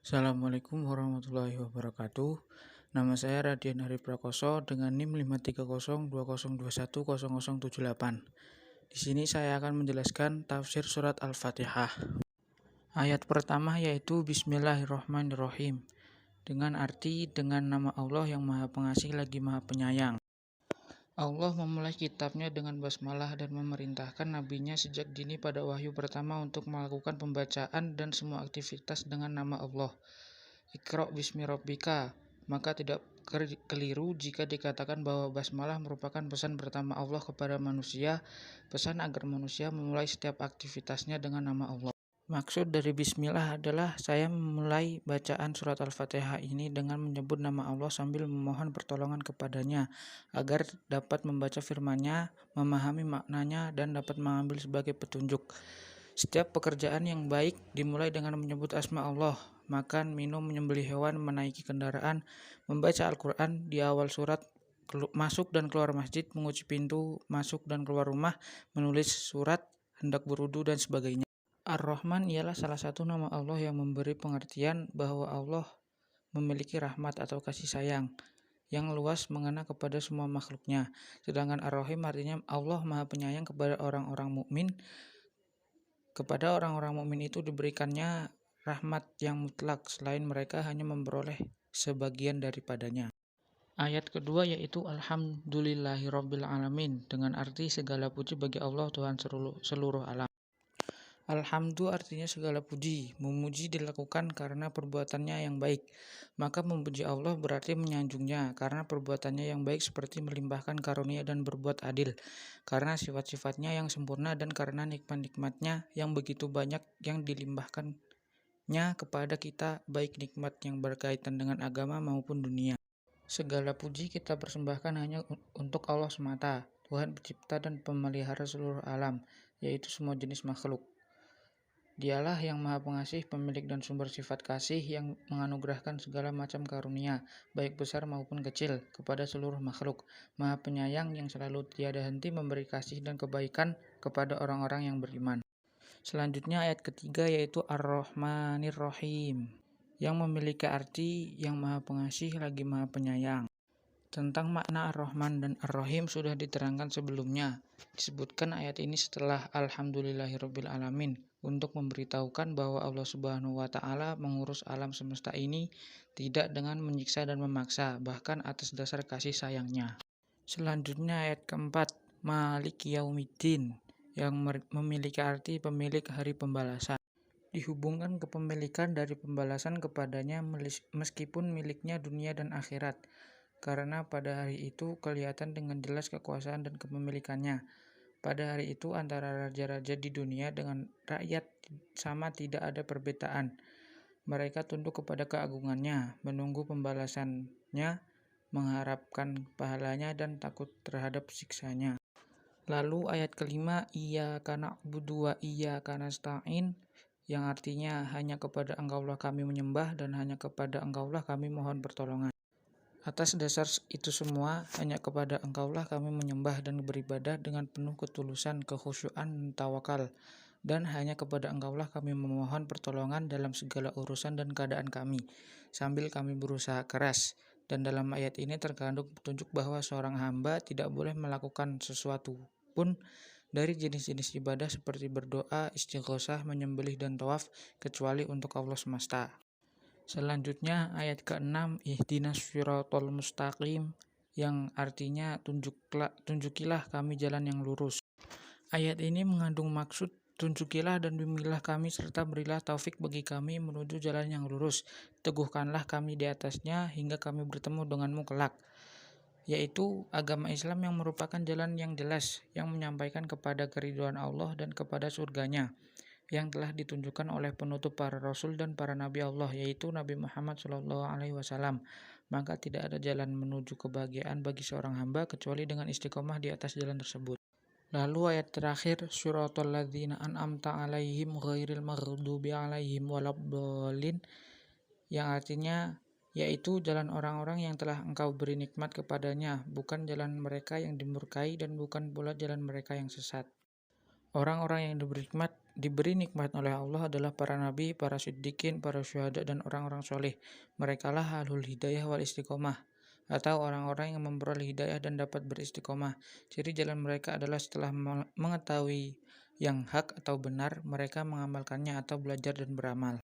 Assalamualaikum warahmatullahi wabarakatuh. Nama saya Radian Hari Prakoso dengan NIM 53020210078. Di sini saya akan menjelaskan tafsir surat Al-Fatihah. Ayat pertama yaitu Bismillahirrahmanirrahim. Dengan arti dengan nama Allah yang Maha Pengasih lagi Maha Penyayang. Allah memulai kitabnya dengan basmalah dan memerintahkan nabinya sejak dini pada wahyu pertama untuk melakukan pembacaan dan semua aktivitas dengan nama Allah. Iqra bismi rabbika, maka tidak keliru jika dikatakan bahwa basmalah merupakan pesan pertama Allah kepada manusia, pesan agar manusia memulai setiap aktivitasnya dengan nama Allah. Maksud dari bismillah adalah saya memulai bacaan surat Al-Fatihah ini dengan menyebut nama Allah sambil memohon pertolongan kepadanya agar dapat membaca firman-Nya, memahami maknanya, dan dapat mengambil sebagai petunjuk. Setiap pekerjaan yang baik dimulai dengan menyebut asma Allah. Makan, minum, menyembelih hewan, menaiki kendaraan, membaca Al-Quran di awal surat, masuk dan keluar masjid, mengunci pintu, masuk dan keluar rumah, menulis surat, hendak berwudu, dan sebagainya. Ar-Rahman ialah salah satu nama Allah yang memberi pengertian bahwa Allah memiliki rahmat atau kasih sayang yang luas mengena kepada semua makhluknya. Sedangkan Ar-Rahim artinya Allah Maha Penyayang kepada orang-orang mukmin. Kepada orang-orang mukmin itu diberikannya rahmat yang mutlak, selain mereka hanya memperoleh sebagian daripadanya. Ayat kedua yaitu Alhamdulillahirabbil alamin, dengan arti segala puji bagi Allah Tuhan seluruh alam. Alhamdu artinya segala puji. Memuji dilakukan karena perbuatannya yang baik. Maka memuji Allah berarti menyanjungnya karena perbuatannya yang baik seperti melimpahkan karunia dan berbuat adil. Karena sifat-sifatnya yang sempurna dan karena nikmat-nikmatnya yang begitu banyak yang dilimpahkannya kepada kita, baik nikmat yang berkaitan dengan agama maupun dunia. Segala puji kita persembahkan hanya untuk Allah semata, Tuhan pencipta dan pemelihara seluruh alam, yaitu semua jenis makhluk. Dialah yang Maha Pengasih, pemilik dan sumber sifat kasih yang menganugerahkan segala macam karunia, baik besar maupun kecil, kepada seluruh makhluk. Maha Penyayang yang selalu tiada henti memberi kasih dan kebaikan kepada orang-orang yang beriman. Selanjutnya ayat ketiga yaitu Ar-Rahmanir-Rahim, yang memiliki arti yang Maha Pengasih lagi Maha Penyayang. Tentang makna Ar-Rahman dan Ar-Rahim sudah diterangkan sebelumnya. Disebutkan ayat ini setelah Alhamdulillahirabbil alamin untuk memberitahukan bahwa Allah Subhanahu wa taala mengurus alam semesta ini tidak dengan menyiksa dan memaksa, bahkan atas dasar kasih sayangnya. Selanjutnya ayat keempat, Maliki Yaumiddin, yang memiliki arti pemilik hari pembalasan. Dihubungkan kepemilikan dari pembalasan kepadanya meskipun miliknya dunia dan akhirat. Karena pada hari itu kelihatan dengan jelas kekuasaan dan kepemilikannya. Pada hari itu antara raja-raja di dunia dengan rakyat sama tidak ada perbedaan. Mereka tunduk kepada keagungannya, menunggu pembalasannya, mengharapkan pahalanya dan takut terhadap siksanya. Lalu ayat kelima, Iyyaka na'budu wa iyyaka nasta'in, yang artinya hanya kepada Engkaulah kami menyembah dan hanya kepada Engkaulah kami mohon pertolongan. Atas dasar itu semua, hanya kepada Engkaulah kami menyembah dan beribadah dengan penuh ketulusan, kekhusyuan, dan tawakal. Dan hanya kepada Engkaulah kami memohon pertolongan dalam segala urusan dan keadaan kami, sambil kami berusaha keras. Dan dalam ayat ini terkandung petunjuk bahwa seorang hamba tidak boleh melakukan sesuatu pun dari jenis-jenis ibadah seperti berdoa, istighosah, menyembelih, dan tawaf, kecuali untuk Allah semesta. Selanjutnya ayat ke-6 Ihdinas siratal mustaqim, yang artinya tunjukilah kami jalan yang lurus. Ayat ini mengandung maksud tunjukilah dan bimbinglah kami serta berilah taufik bagi kami menuju jalan yang lurus. Teguhkanlah kami di atasnya hingga kami bertemu denganmu kelak. Yaitu agama Islam yang merupakan jalan yang jelas yang menyampaikan kepada keridhaan Allah dan kepada surganya, yang telah ditunjukkan oleh penutup para rasul dan para nabi Allah, yaitu Nabi Muhammad SAW. Maka tidak ada jalan menuju kebahagiaan bagi seorang hamba kecuali dengan istiqomah di atas jalan tersebut. Lalu ayat terakhir, Suratul ladzina an'amta alaihim ghairil maghdubi alaihim waladdallin, yang artinya yaitu jalan orang-orang yang telah Engkau beri nikmat kepadanya, bukan jalan mereka yang dimurkai dan bukan pula jalan mereka yang sesat. Orang-orang yang diberi nikmat oleh Allah adalah para nabi, para siddiqin, para syuhada, dan orang-orang soleh. Merekalah ahlul hidayah wal istiqomah, atau orang-orang yang memperoleh hidayah dan dapat beristiqomah. Ciri jalan mereka adalah setelah mengetahui yang hak atau benar, mereka mengamalkannya atau belajar dan beramal.